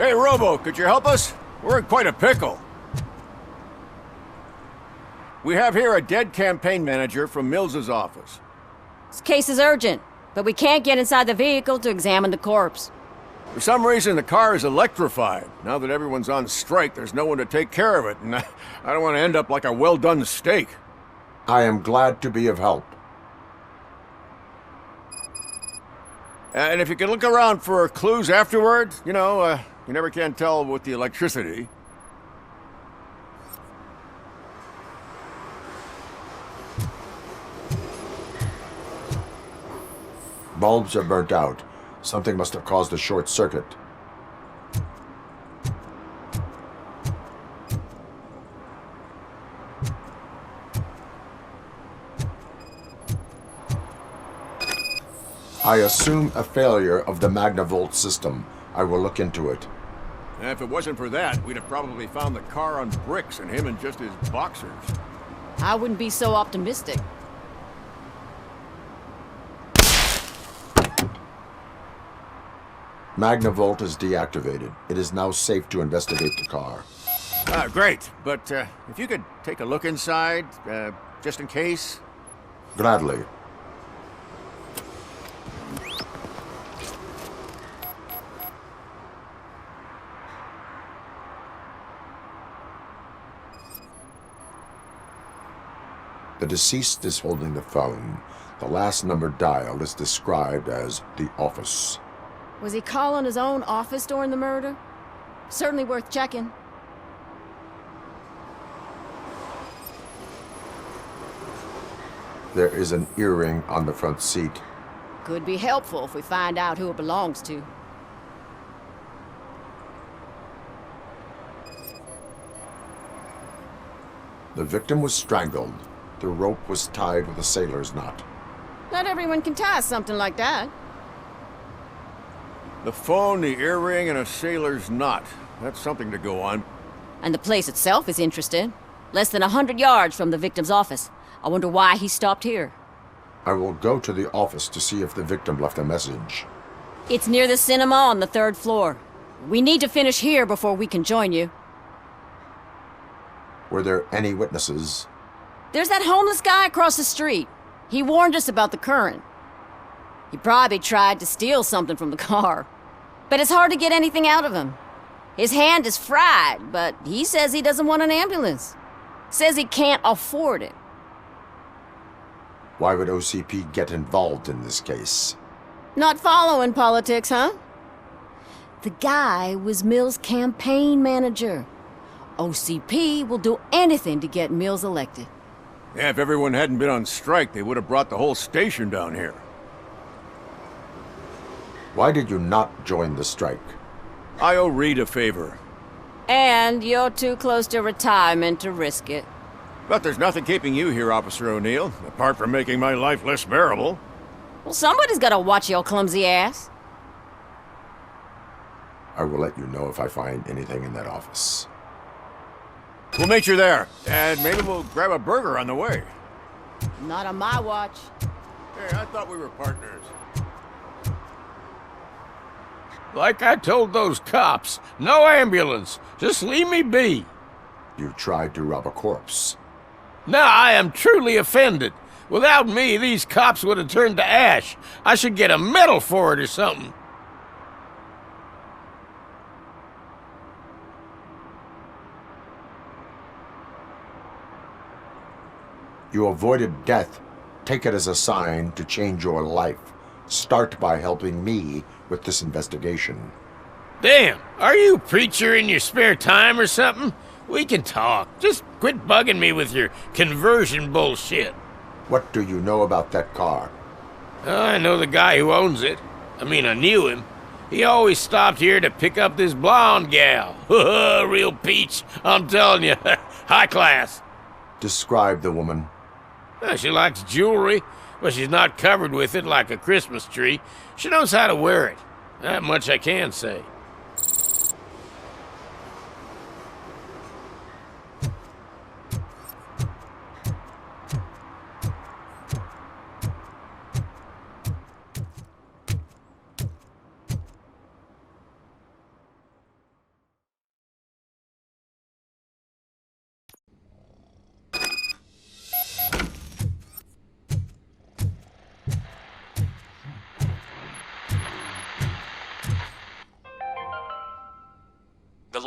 Hey, Robo, could you help us? We're in quite a pickle. We have here a dead campaign manager from Mills's office. This case is urgent, but we can't get inside the vehicle to examine the corpse. For some reason, the car is electrified. Now that everyone's on strike, there's no one to take care of it, and I don't want to end up like a well-done steak. I am glad to be of help. And if you could look around for clues afterward, you never can tell with the electricity. Bulbs are burnt out. Something must have caused a short circuit. I assume a failure of the Magnavolt system. I will look into it. And if it wasn't for that, we'd have probably found the car on bricks and him in just his boxers. I wouldn't be so optimistic. Magnavolt is deactivated. It is now safe to investigate the car. Great. But if you could take a look inside, just in case. Gladly. The deceased is holding the phone. The last number dialed is described as the office. Was he calling his own office during the murder? Certainly worth checking. There is an earring on the front seat. Could be helpful if we find out who it belongs to. The victim was strangled. The rope was tied with a sailor's knot. Not everyone can tie something like that. The phone, the earring, and a sailor's knot. That's something to go on. And the place itself is interesting. Less than 100 yards from the victim's office. I wonder why he stopped here. I will go to the office to see if the victim left a message. It's near the cinema on the 3rd floor. We need to finish here before we can join you. Were there any witnesses? There's that homeless guy across the street. He warned us about the current. He probably tried to steal something from the car. But it's hard to get anything out of him. His hand is fried, but he says he doesn't want an ambulance. Says he can't afford it. Why would OCP get involved in this case? Not following politics, huh? The guy was Mills' campaign manager. OCP will do anything to get Mills elected. Yeah, if everyone hadn't been on strike, they would have brought the whole station down here. Why did you not join the strike? I owe Reed a favor. And you're too close to retirement to risk it. But there's nothing keeping you here, Officer O'Neill, apart from making my life less bearable. Well, somebody's gotta watch your clumsy ass. I will let you know if I find anything in that office. We'll meet you there, and maybe we'll grab a burger on the way. Not on my watch. Hey, I thought we were partners. Like I told those cops, no ambulance. Just leave me be. You tried to rob a corpse. Now I am truly offended. Without me, these cops would have turned to ash. I should get a medal for it or something. You avoided death. Take it as a sign to change your life. Start by helping me with this investigation. Damn, are you a preacher in your spare time or something? We can talk. Just quit bugging me with your conversion bullshit. What do you know about that car? I know the guy who owns it. I knew him. He always stopped here to pick up this blonde gal. Real peach, I'm telling you. High class. Describe the woman. She likes jewelry, but she's not covered with it like a Christmas tree. She knows how to wear it. That much I can say.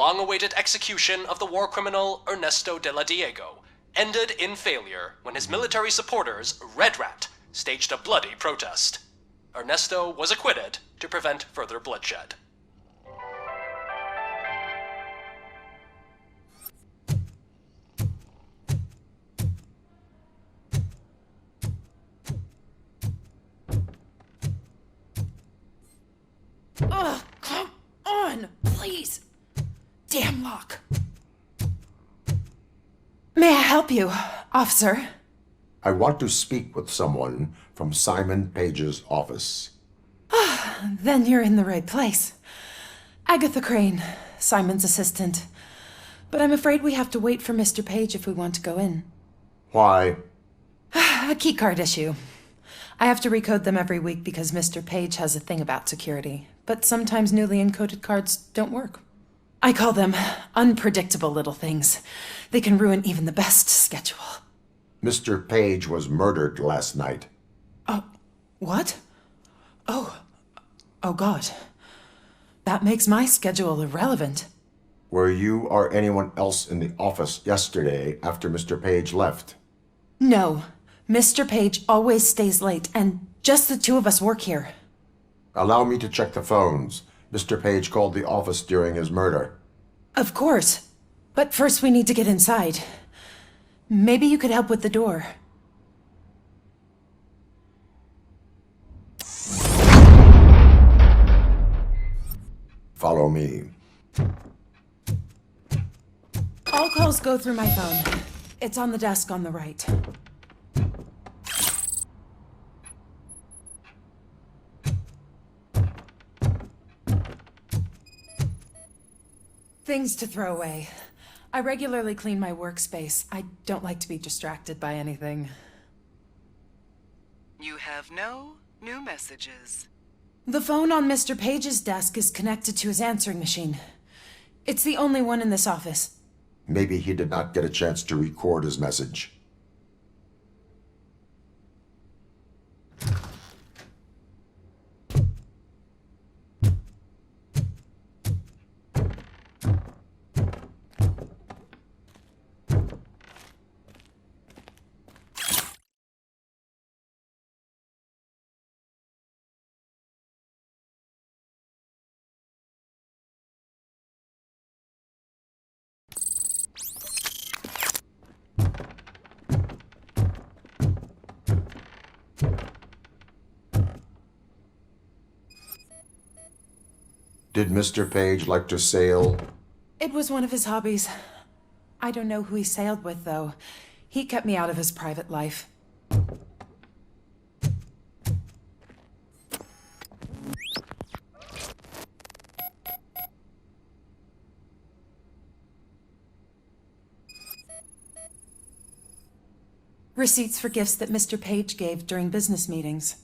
long-awaited execution of the war criminal Ernesto de la Diego ended in failure when his military supporters, Red Rat, staged a bloody protest. Ernesto was acquitted to prevent further bloodshed. Ugh, come on, please. Damn lock. May I help you, officer? I want to speak with someone from Simon Page's office. Then you're in the right place. Agatha Crane, Simon's assistant. But I'm afraid we have to wait for Mr. Page if we want to go in. Why? A keycard issue. I have to recode them every week because Mr. Page has a thing about security. But sometimes newly encoded cards don't work. I call them unpredictable little things. They can ruin even the best schedule. Mr. Page was murdered last night. What? Oh God. That makes my schedule irrelevant. Were you or anyone else in the office yesterday after Mr. Page left? No. Mr. Page always stays late, and just the two of us work here. Allow me to check the phones. Mr. Page called the office during his murder. Of course. But first we need to get inside. Maybe you could help with the door. Follow me. All calls go through my phone. It's on the desk on the right. Things to throw away. I regularly clean my workspace. I don't like to be distracted by anything. You have no new messages. The phone on Mr. Page's desk is connected to his answering machine. It's the only one in this office. Maybe he did not get a chance to record his message. Did Mr. Page like to sail? It was one of his hobbies. I don't know who he sailed with, though. He kept me out of his private life. Receipts for gifts that Mr. Page gave during business meetings.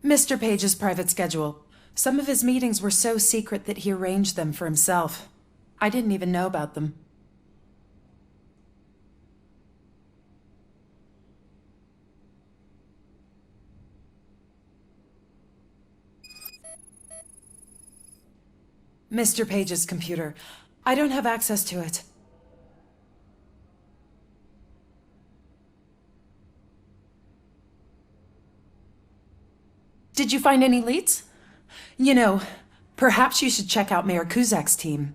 Mr. Page's private schedule. Some of his meetings were so secret that he arranged them for himself. I didn't even know about them. Mr. Page's computer. I don't have access to it. Did you find any leads? You know, perhaps you should check out Mayor Kuzak's team,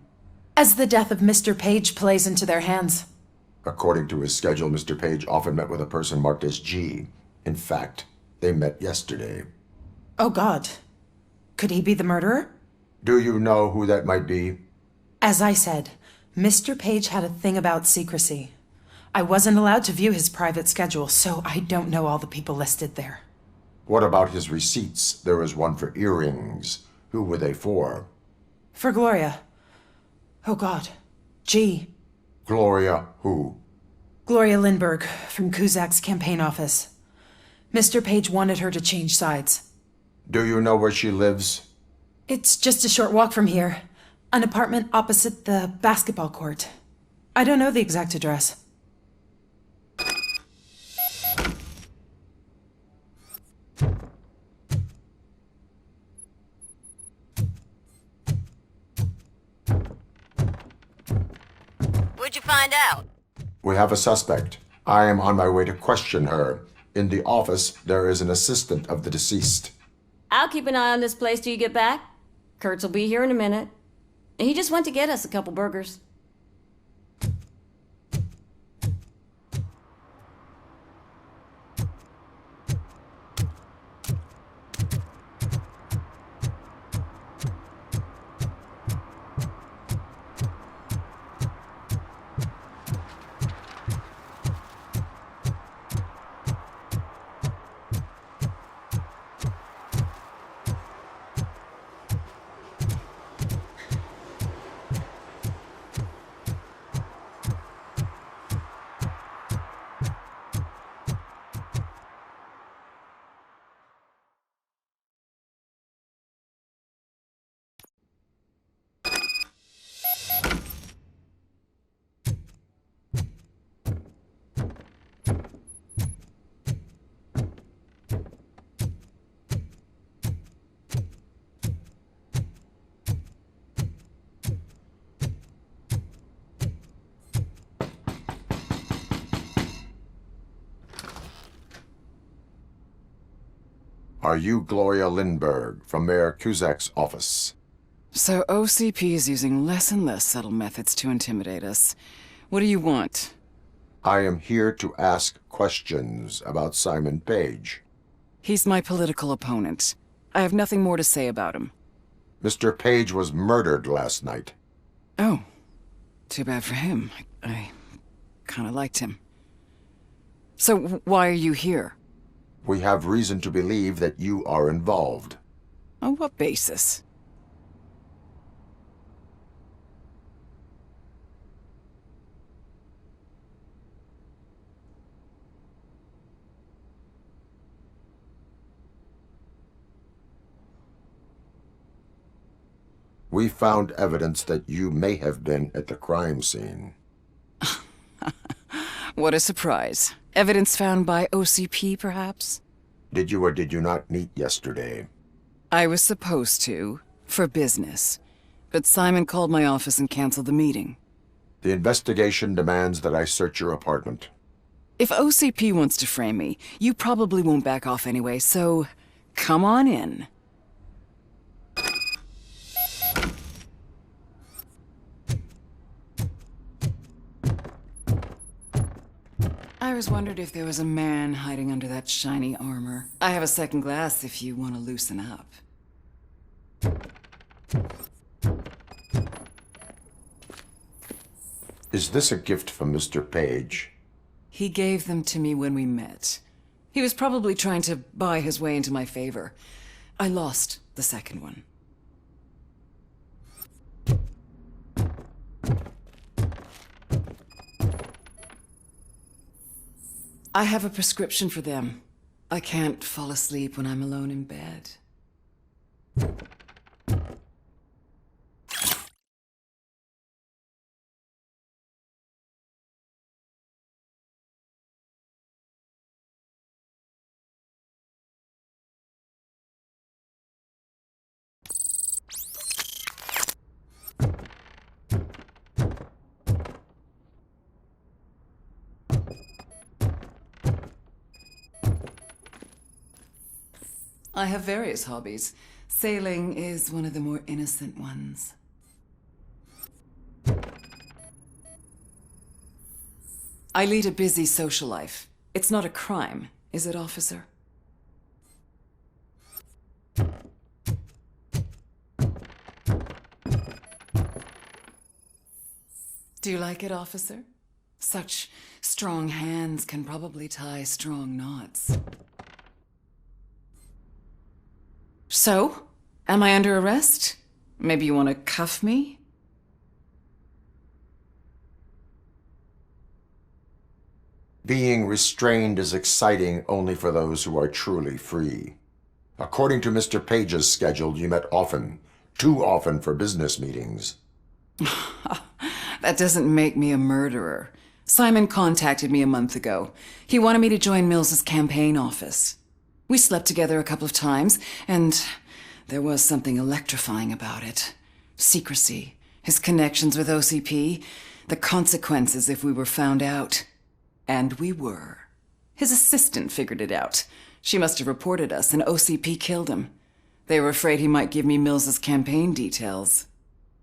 as the death of Mr. Page plays into their hands. According to his schedule, Mr. Page often met with a person marked as G. In fact, they met yesterday. Oh God. Could he be the murderer? Do you know who that might be? As I said, Mr. Page had a thing about secrecy. I wasn't allowed to view his private schedule, so I don't know all the people listed there. What about his receipts? There was one for earrings. Who were they for? For Gloria. Oh God. G. Gloria who? Gloria Lindbergh, from Kuzak's campaign office. Mr. Page wanted her to change sides. Do you know where she lives? It's just a short walk from here. An apartment opposite the basketball court. I don't know the exact address. What'd you find out? We have a suspect. I am on my way to question her. In the office, there is an assistant of the deceased. I'll keep an eye on this place till you get back. Kurtz will be here in a minute. He just went to get us a couple burgers. Are you Gloria Lindbergh from Mayor Cusack's office? So OCP is using less and less subtle methods to intimidate us. What do you want? I am here to ask questions about Simon Page. He's my political opponent. I have nothing more to say about him. Mr. Page was murdered last night. Oh, too bad for him. I kind of liked him. So why are you here? We have reason to believe that you are involved. On what basis? We found evidence that you may have been at the crime scene. What a surprise. Evidence found by OCP, perhaps? Did you or did you not meet yesterday? I was supposed to, for business. But Simon called my office and canceled the meeting. The investigation demands that I search your apartment. If OCP wants to frame me, you probably won't back off anyway, so come on in. I always wondered if there was a man hiding under that shiny armor. I have a second glass if you want to loosen up. Is this a gift from Mr. Page? He gave them to me when we met. He was probably trying to buy his way into my favor. I lost the second one. I have a prescription for them. I can't fall asleep when I'm alone in bed. I have various hobbies. Sailing is one of the more innocent ones. I lead a busy social life. It's not a crime, is it, officer? Do you like it, officer? Such strong hands can probably tie strong knots. So, am I under arrest? Maybe you want to cuff me? Being restrained is exciting only for those who are truly free. According to Mr. Page's schedule, you met often. Too often for business meetings. That doesn't make me a murderer. Simon contacted me a month ago. He wanted me to join Mills's campaign office. We slept together a couple of times, and there was something electrifying about it. Secrecy, his connections with OCP, the consequences if we were found out. And we were. His assistant figured it out. She must have reported us, and OCP killed him. They were afraid he might give me Mills's campaign details.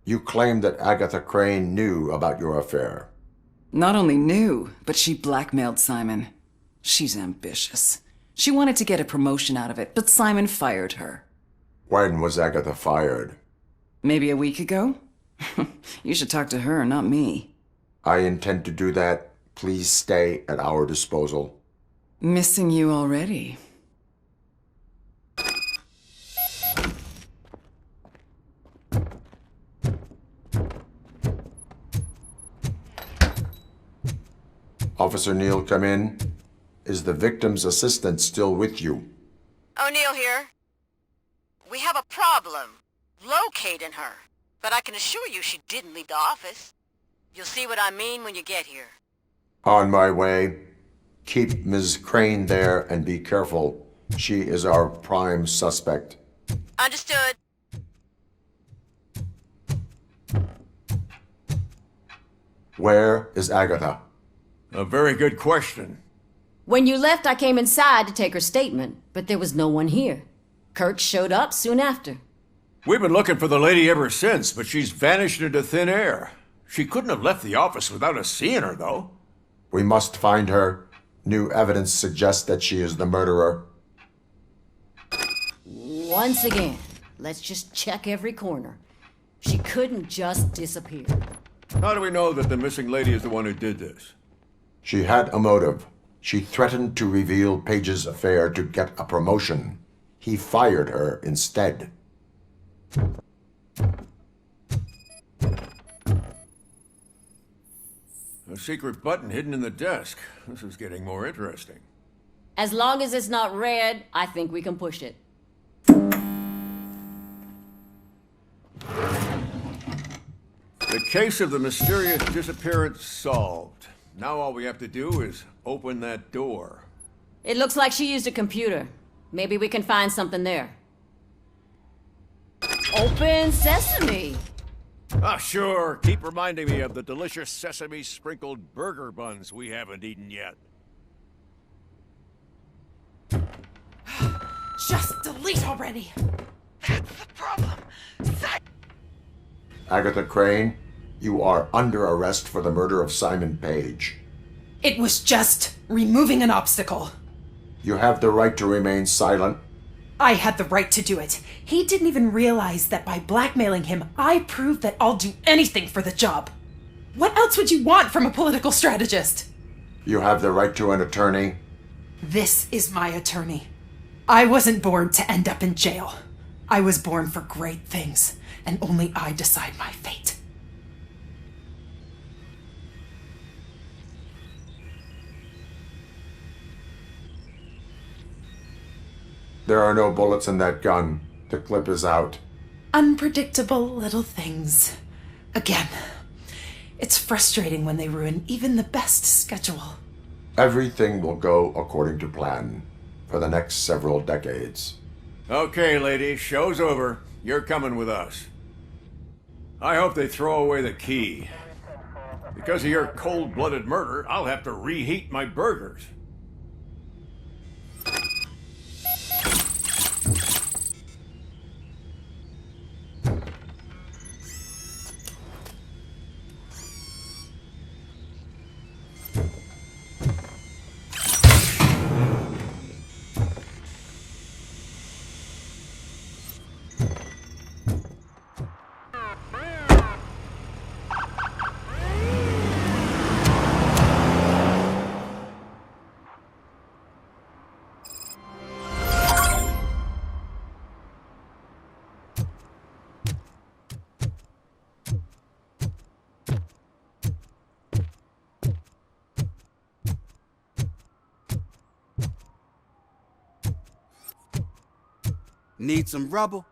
You claim that Agatha Crane knew about your affair. Not only knew, but she blackmailed Simon. She's ambitious. She wanted to get a promotion out of it, but Simon fired her. When was Agatha fired? Maybe a week ago? You should talk to her, not me. I intend to do that. Please stay at our disposal. Missing you already. Officer Neal, come in. Is the victim's assistant still with you? O'Neill here. We have a problem locating her, but I can assure you she didn't leave the office. You'll see what I mean when you get here. On my way. Keep Ms. Crane there and be careful. She is our prime suspect. Understood. Where is Agatha? A very good question. When you left, I came inside to take her statement, but there was no one here. Kurt showed up soon after. We've been looking for the lady ever since, but she's vanished into thin air. She couldn't have left the office without us seeing her, though. We must find her. New evidence suggests that she is the murderer. Once again, let's just check every corner. She couldn't just disappear. How do we know that the missing lady is the one who did this? She had a motive. She threatened to reveal Page's affair to get a promotion. He fired her instead. A secret button hidden in the desk. This is getting more interesting. As long as it's not red, I think we can push it. The case of the mysterious disappearance solved. Now all we have to do is open that door. It looks like she used a computer. Maybe we can find something there. Open sesame! Ah, sure. Keep reminding me of the delicious sesame-sprinkled burger buns we haven't eaten yet. Just delete already! That's the problem. Agatha Crane, you are under arrest for the murder of Simon Page. It was just removing an obstacle. You have the right to remain silent. I had the right to do it. He didn't even realize that by blackmailing him, I proved that I'll do anything for the job. What else would you want from a political strategist? You have the right to an attorney. This is my attorney. I wasn't born to end up in jail. I was born for great things, and only I decide my fate. There are no bullets in that gun. The clip is out. Unpredictable little things. Again, it's frustrating when they ruin even the best schedule. Everything will go according to plan for the next several decades. Okay, lady, show's over. You're coming with us. I hope they throw away the key. Because of your cold-blooded murder, I'll have to reheat my burgers. Need some rubble?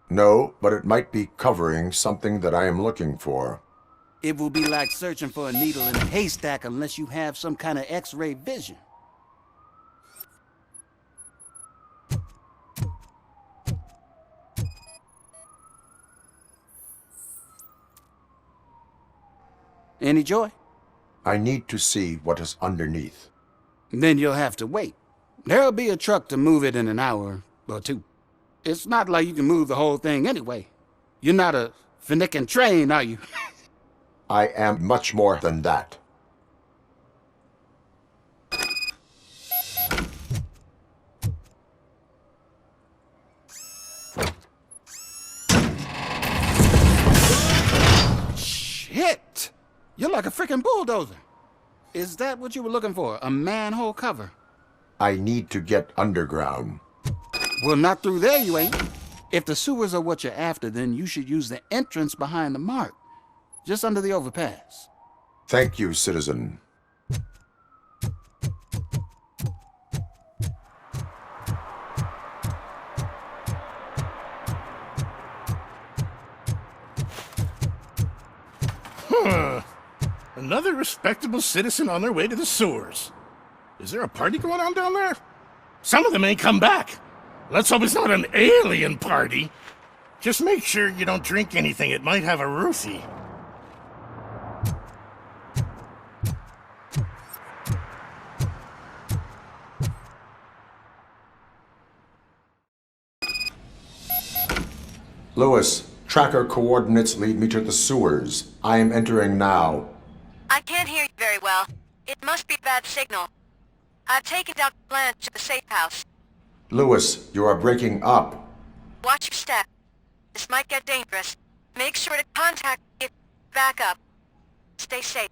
No, but it might be covering something that I am looking for. It will be like searching for a needle in a haystack unless you have some kind of X-ray vision. Any joy? I need to see what is underneath. Then you'll have to wait. There'll be a truck to move it in an hour or two. It's not like you can move the whole thing anyway. You're not a finicking train, are you? I am much more than that. Shit! You're like a freaking bulldozer. Is that what you were looking for? A manhole cover? I need to get underground. Well, not through there, you ain't. If the sewers are what you're after, then you should use the entrance behind the mark. Just under the overpass. Thank you, citizen. Another respectable citizen on their way to the sewers. Is there a party going on down there? Some of them ain't come back. Let's hope it's not an alien party. Just make sure you don't drink anything. It might have a roofie. Lewis, tracker coordinates lead me to the sewers. I am entering now. I can't hear you very well. It must be a bad signal. I've taken down Blanche to the safe house. Lewis, you are breaking up. Watch your step. This might get dangerous. Make sure to contact me if you back up. Stay safe.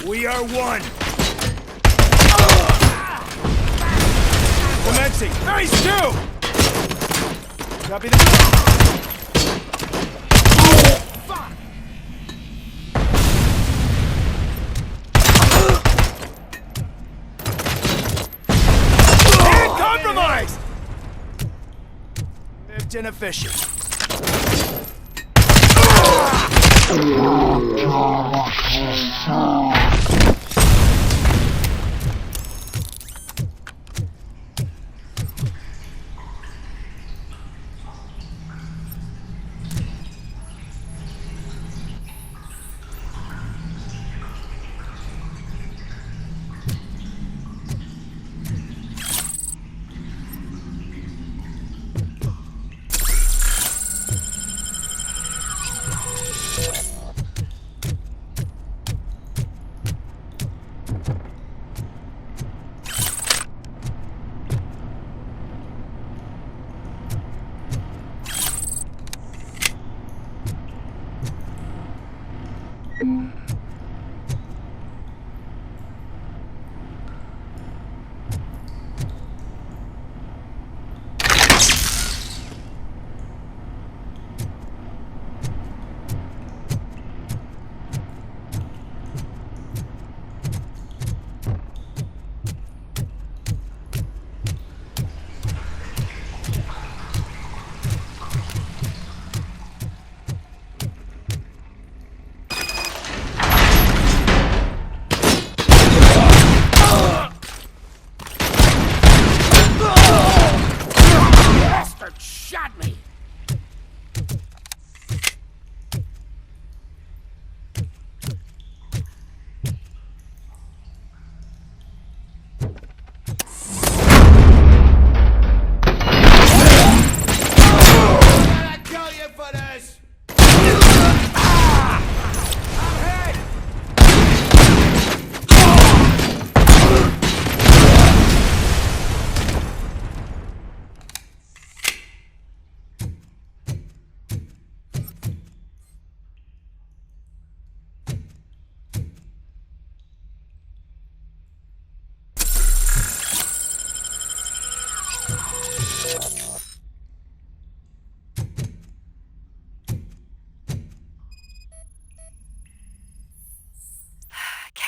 We are one! Commencing! Phase 2! Copy that. Fuck! And compromised! Lived inefficient.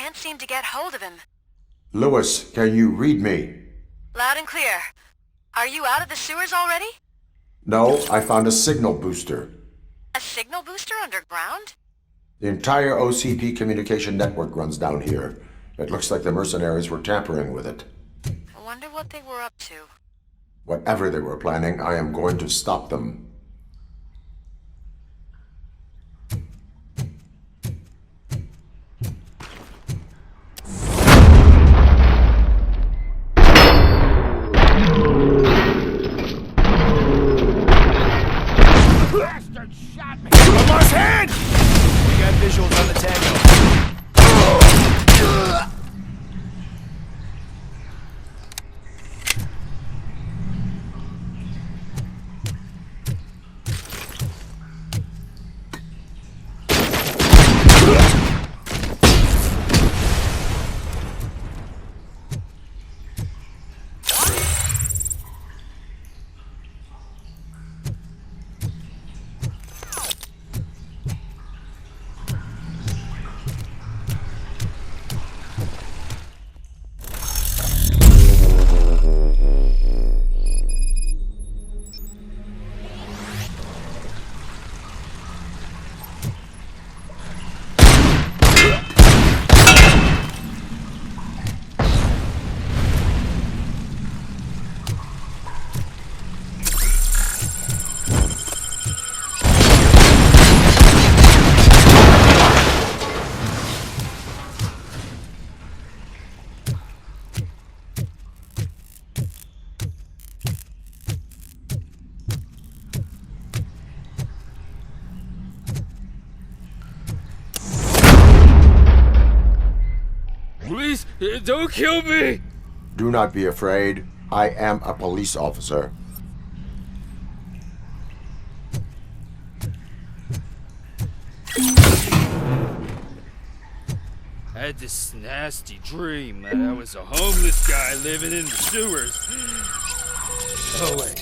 can't seem to get hold of him. Lewis, can you read me? Loud and clear. Are you out of the sewers already? No, I found a signal booster. A signal booster underground? The entire OCP communication network runs down here. It looks like the mercenaries were tampering with it. I wonder what they were up to. Whatever they were planning, I am going to stop them. Bastard shot me! Lamar's hand! We got visuals on the tango. Please, don't kill me! Do not be afraid. I am a police officer. I had this nasty dream that I was a homeless guy living in the sewers. Oh, wait.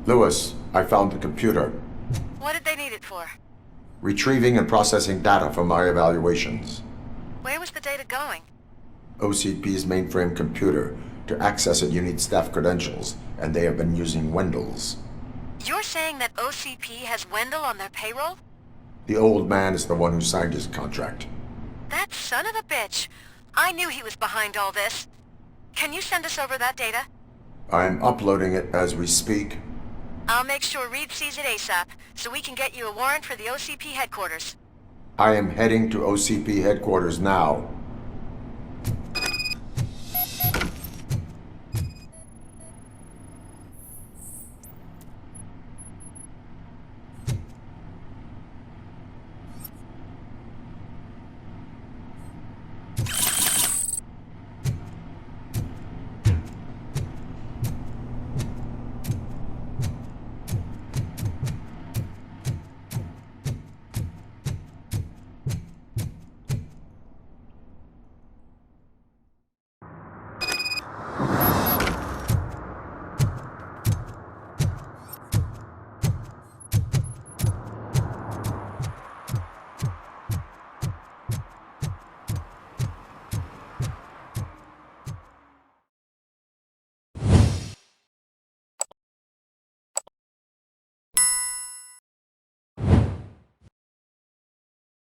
Lewis, I found the computer. What did they need it for? Retrieving and processing data from my evaluations. Where was the data going? OCP's mainframe computer. To access it, you need staff credentials, and they have been using Wendell's. You're saying that OCP has Wendell on their payroll? The old man is the one who signed his contract. That son of a bitch. I knew he was behind all this. Can you send us over that data? I'm uploading it as we speak. I'll make sure Reed sees it ASAP, so we can get you a warrant for the OCP headquarters. I am heading to OCP headquarters now.